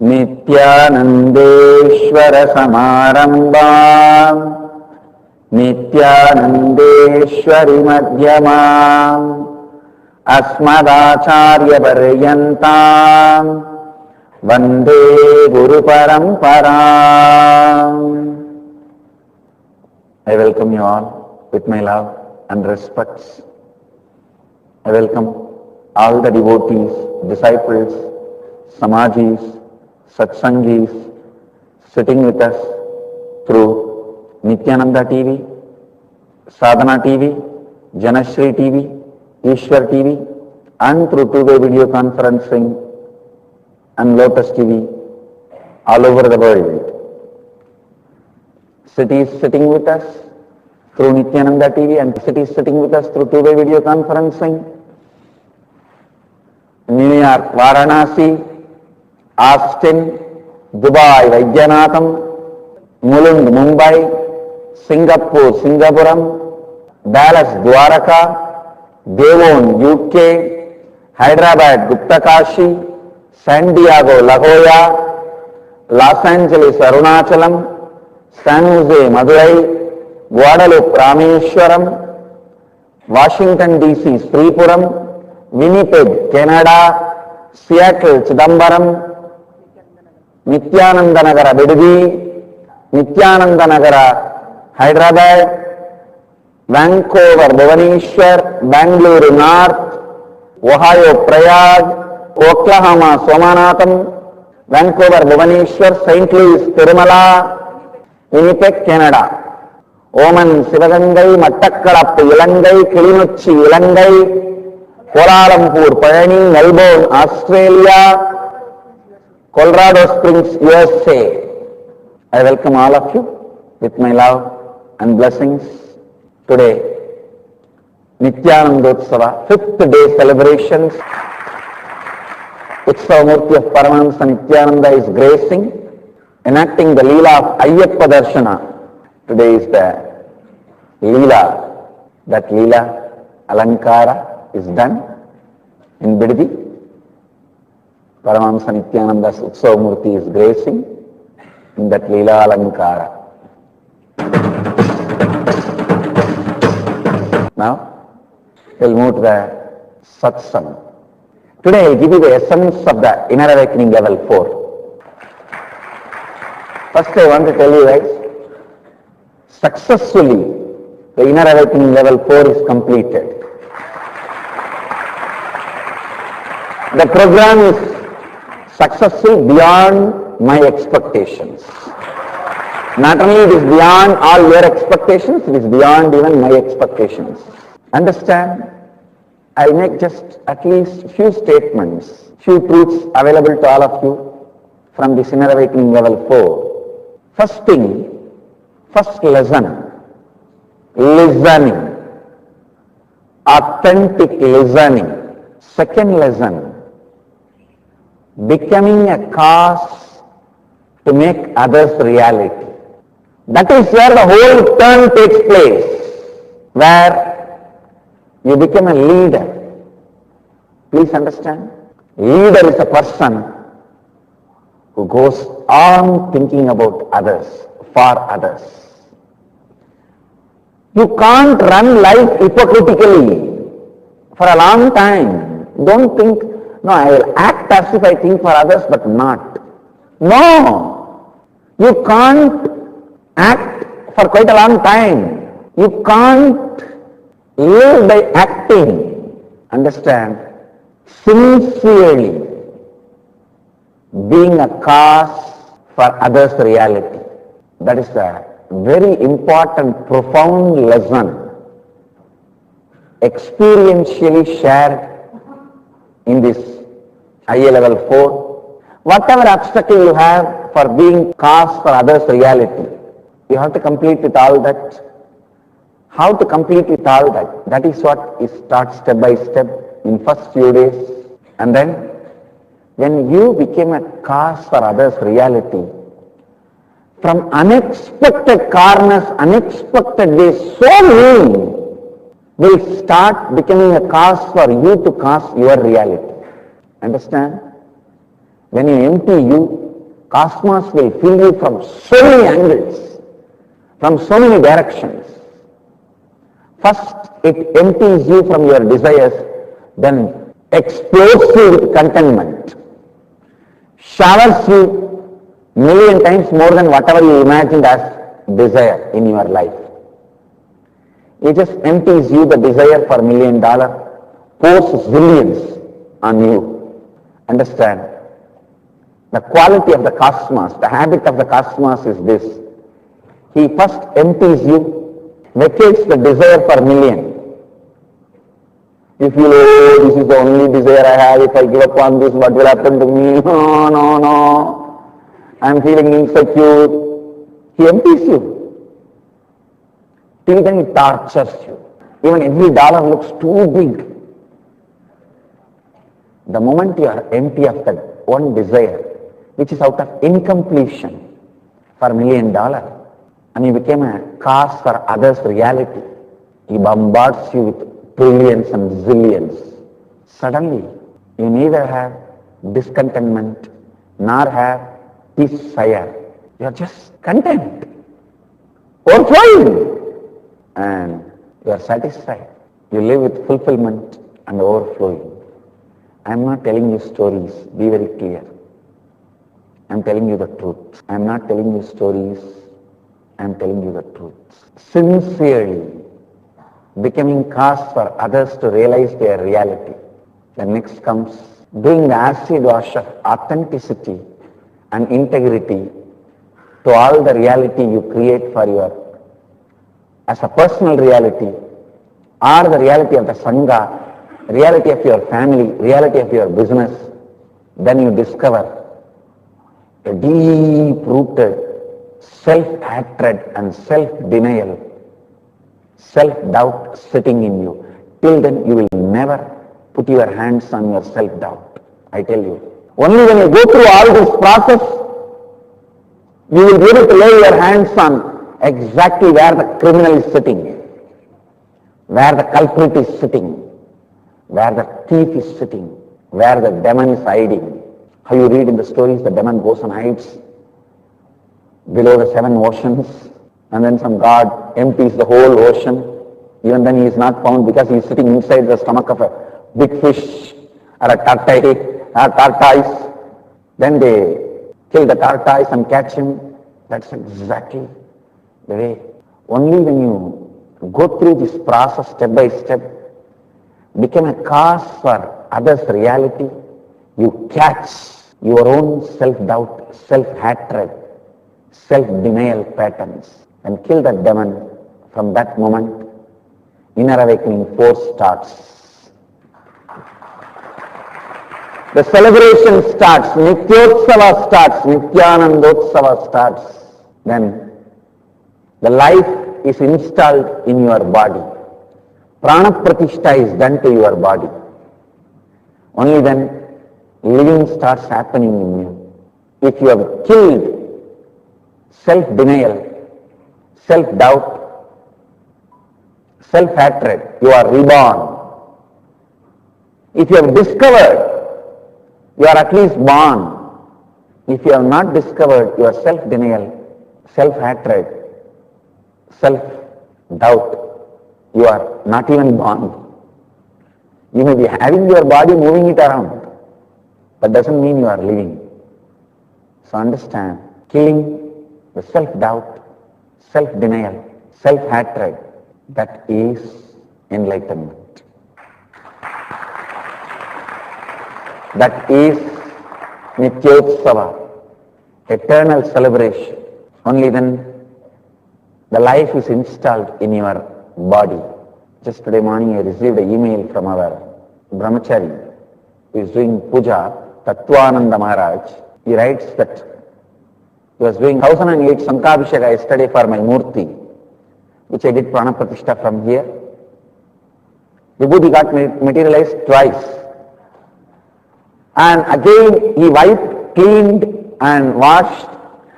नित्यानंदेश्वर समारंभाम् नित्यानंदेश्वरी मध्यमाम् अस्मदाचार्य पर्यन्ताम् Vande Guru परंपराम्. I welcome you all with my love and respects. I welcome all the devotees, disciples, Samajis, Satsangis sitting with us through Nityananda TV, Sadhana TV, Janashri TV, Ishwar TV and through two-way video conferencing and Lotus TV all over the world. Cities sitting with us through Nityananda TV and cities sitting with us through two-way video conferencing. New York, Varanasi, Austin, Dubai, Vaidyanathan, Mulund, Mumbai, Singapore, Singapuram, Dallas, Dwaraka, Devon, UK, Hyderabad, Guptakashi, San Diego, La Jolla, Los Angeles, Arunachalam, San Jose, Madurai, Guadalupe, Rameshwaram, Washington DC, Sripuram, Winnipeg, Canada, Seattle, Chidambaram, Nityananda Nagara, Bidadi, Nityananda Nagara, Hyderabad, Vancouver, Bhubaneswar, Bangalore North, Ohio, Prayag, Oklahoma, Somanatham, Vancouver, Bhubaneswar, St. Louis, Tirumala, Winnipeg, Canada, Oman, Sivagangai, Mattakkalappu, Ilangai, Kilinuchi, Ilangai, Kuala Lumpur, Payani, Melbourne, Australia, Colorado Springs, USA. I welcome all of you with my love and blessings. Today, Nityanandotsava, 5th day celebrations. Utsavamurti of Paramahamsa Nityananda is gracing, enacting the Leela of Ayyappa Darshana. Today is the Leela. That Leela, Alankara, is done in Bidadi. Paramahamsa Nityananda's Utsavamurti is gracing in that Leela Alankara. Now, we'll move to the Satsang. Today I'll give you the essence of the Inner Awakening Level 4. First I want to tell you guys, successfully the Inner Awakening Level 4 is completed. The program is successful beyond my expectations. Not only it is beyond all your expectations, it is beyond even my expectations. Understand? I'll make just at least few statements, few truths available to all of you from this Inner Awakening Level 4. First thing, first lesson, listening, authentic listening. Second lesson, becoming a cause to make others reality. That is where the whole turn takes place, where you become a leader. Please understand, leader is a person who goes on thinking about others, for others. You can't run life hypocritically for a long time. Don't think, no, I will act as if I think for others but not. No, you can't act for quite a long time. You can't live by acting. Understand? Sincerely being a cause for others' reality. That is a very important, profound lesson experientially shared in this IA Level 4. Whatever obstacle you have for being cause for others' reality, you have to complete with all that. How to complete with all that? That is what is taught step by step in first few days. And then when you became a cause for others' reality, from unexpected corners, unexpected ways, so many will start becoming a cause for you to cause your reality. Understand? When you empty you, Cosmos will fill you from so many angles, from so many directions. First, it empties you from your desires, then explodes you with contentment, showers you million times more than whatever you imagined as desire in your life. It just empties you the desire for $1 million, pours zillions on you. Understand? The quality of the cosmos, the habit of the cosmos is this. He first empties you, vacates the desire for million. You feel, oh, this is the only desire I have. If I give up on this, what will happen to me? No, no, no. I am feeling insecure. He empties you. Till then he tortures you. Even every dollar looks too big. The moment you are empty of that one desire, which is out of incompletion for $1 million, and you became a cause for others' reality, he bombards you with trillions and zillions. Suddenly, you neither have discontentment nor have desire. You are just content, overflowing, and you are satisfied. You live with fulfillment and overflowing. I am not telling you stories, be very clear. I am telling you the truth. I am not telling you stories, I am telling you the truth. Sincerely becoming cause for others to realize their reality. The next comes doing the acid wash of authenticity and integrity to all the reality you create for your, as a personal reality, or the reality of the Sangha, reality of your family, reality of your business. Then you discover a deep-rooted self-hatred and self-denial, self-doubt sitting in you. Till then you will never put your hands on your self-doubt. I tell you. Only when you go through all this process, you will be able to lay your hands on exactly where the criminal is sitting, where the culprit is sitting, where the thief is sitting, where the demon is hiding. How you read in the stories, the demon goes and hides below the 7 oceans, and then some god empties the whole ocean. Even then he is not found because he is sitting inside the stomach of a big fish or a tortoise. Then they kill the tortoise and catch him. That's exactly the way. Only when you go through this process step by step, become a cause for others' reality, you catch your own self-doubt, self-hatred, self-denial patterns and kill that demon. From that moment, inner awakening force starts. The celebration starts, Nityotsava starts, Nityanandotsava starts. Then the life is installed in your body. Prana Pratishtha is done to your body. Only then living starts happening in you. If you have killed self-denial, self-doubt, self-hatred, you are reborn. If you have discovered, you are at least born. If you have not discovered your self-denial, self-hatred, self-doubt, you are not even born. You may be having your body moving it around, but doesn't mean you are living. So understand, killing the self-doubt, self-denial, self-hatred, that is enlightenment. That is Nityotsava, eternal celebration. Only then the life is installed in your body. Just today morning I received an email from our brahmachari who is doing puja, Tattvananda Maharaj. He writes that he was doing 1008 Sankabhisheka yesterday for my Murti, which I did Prana Pratishtha from here. Vibhuti got materialized twice. And again he wiped, cleaned and washed.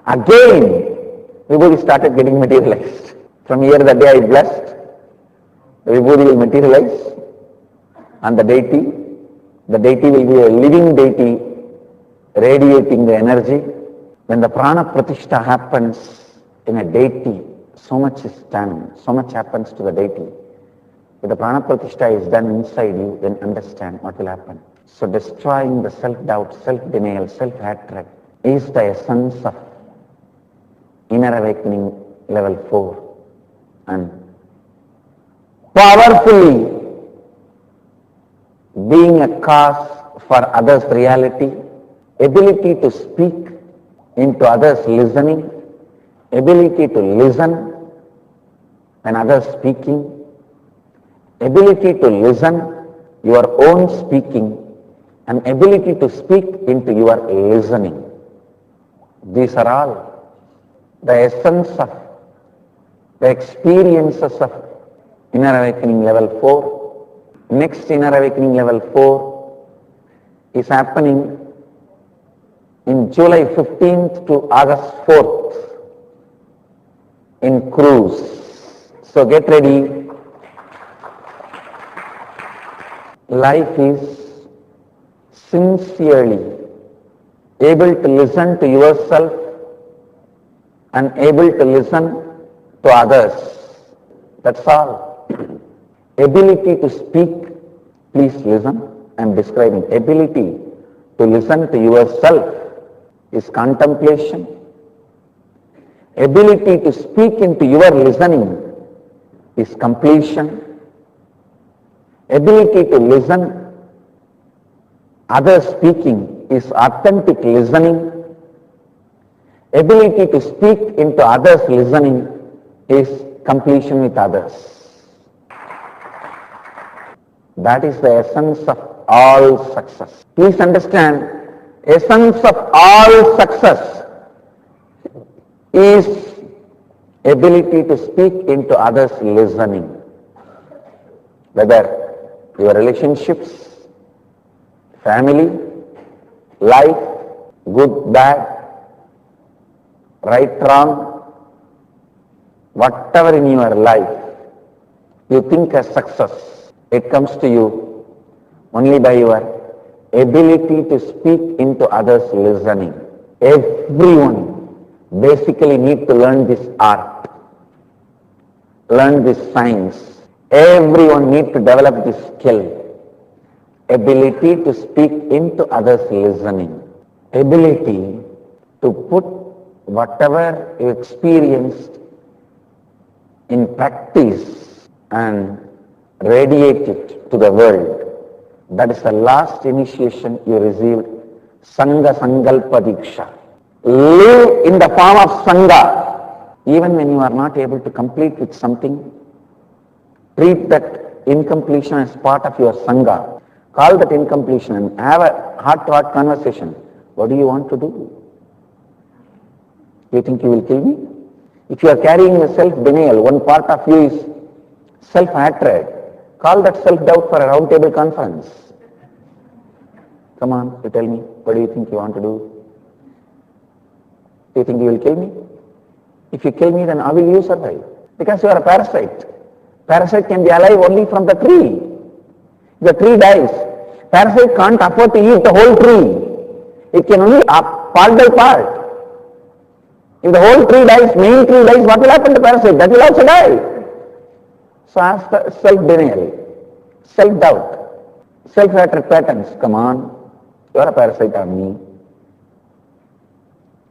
Again Vibhuti started getting materialized. From here the day I blessed, the Vibhuti will materialize and the deity will be a living deity radiating the energy When the prana pratishtha happens in a deity, so much is done, so much happens to the deity. If the prana pratishtha is done inside you, then understand what will happen. So destroying the self-doubt, self-denial, self-hatred is the essence of inner awakening level 4. And powerfully being a cause for others' reality, ability to speak into others' listening, ability to listen when others speaking, ability to listen your own speaking, and ability to speak into your listening. These are all the essence of the experiences of inner awakening level 4. Next inner awakening level 4 is happening in July 15th to August 4th in cruise. So get ready. Life is sincerely able to listen to yourself and able to listen to others. That's all. Ability to speak, please listen. I am describing. Ability to listen to yourself is contemplation. Ability to speak into your listening is completion. Ability to listen others speaking is authentic listening. Ability to speak into others listening is completion with others. That is the essence of all success. Please understand, essence of all success is ability to speak into others listening. Whether your relationships, family, life, good, bad, right, wrong, whatever in your life you think as success, it comes to you only by your ability to speak into others listening. Everyone basically need to learn this art, learn this science. Everyone need to develop this skill. Ability to speak into others listening. Ability to put whatever you experienced in practice and radiate it to the world. That is the last initiation you received, Sangha Sankalpa Diksha. Live in the form of Sangha. Even when you are not able to complete with something, treat that incompletion as part of your Sangha. Call that incompletion and have a heart-to-heart conversation. What do you want to do? You think you will kill me? If you are carrying a self-denial, one part of you is self-hatred. Call that self-doubt for a round-table conference. Come on, you tell me, what do you think you want to do? Do you think you will kill me? If you kill me, then how will you survive? Because you are a parasite. Parasite can be alive only from the tree. The tree dies. Parasite can't afford to eat the whole tree. It can only part by part. If the whole tree dies, main tree dies, what will happen to parasite? That will also die. So ask the self-denial, self-doubt, self-hatred patterns. Come on, you are a parasite on me.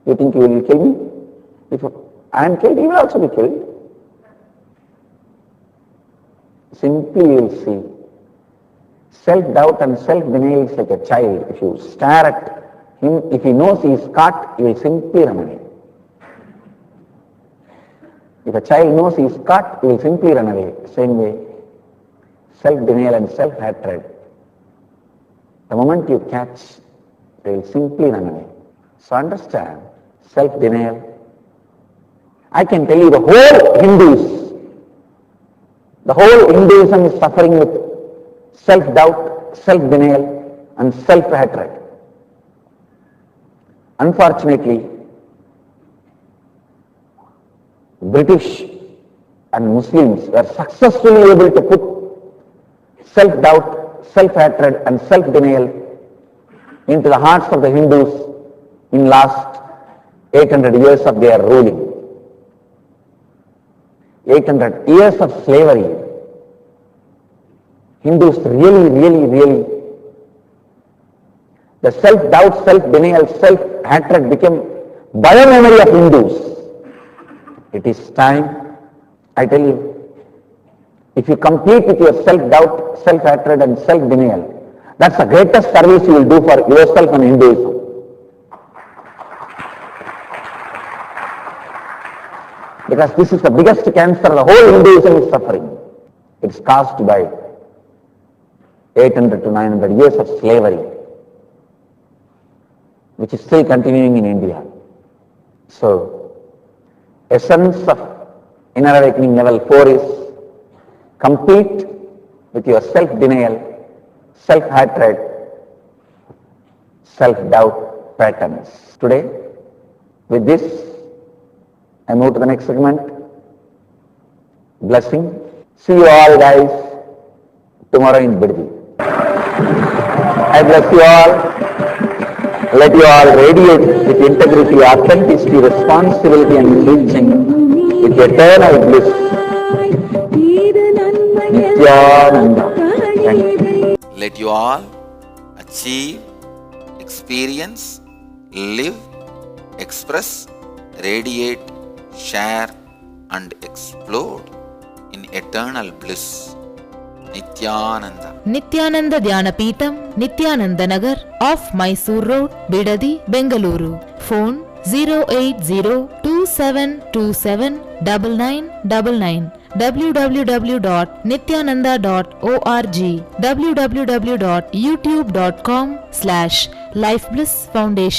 You think you will kill me? If I am killed, you will also be killed. Simply you will see. Self-doubt and self-denial is like a child. If you stare at him, if he knows he is caught, he will simply run away. If a child knows he is caught, he will simply run away. Same way, self-denial and self-hatred. The moment you catch, they will simply run away. So understand, self-denial. I can tell you the whole Hinduism is suffering with self-doubt, self-denial and self-hatred. Unfortunately, British and Muslims were successfully able to put self-doubt, self-hatred and self-denial into the hearts of the Hindus in last 800 years of their ruling, 800 years of slavery. Hindus really, the self-doubt, self-denial, self-hatred became bio-memory of Hindus. It is time, I tell you, if you complete with your self-doubt, self-hatred and self-denial, that's the greatest service you will do for yourself and Hinduism. Because this is the biggest cancer the whole Hinduism is suffering. It's caused by 800 to 900 years of slavery, which is still continuing in India. So, essence of inner awakening level 4 is compete with your self-denial, self-hatred, self-doubt patterns. Today, with this, I move to the next segment. Blessing. See you all guys tomorrow in Biddi. I bless you all. Let you all radiate with integrity, authenticity, responsibility and reaching with eternal bliss. Nityananda. Thank you. Let you all achieve, experience, live, express, radiate, share and explode in eternal bliss. Nityananda. Nityananda Dhyanapitham, Nityananda Nagar, off Mysore Road, Bidadi, Bengaluru. Phone 08027279999. www.nityananda.org. www.youtube.com/Life Bliss Foundation.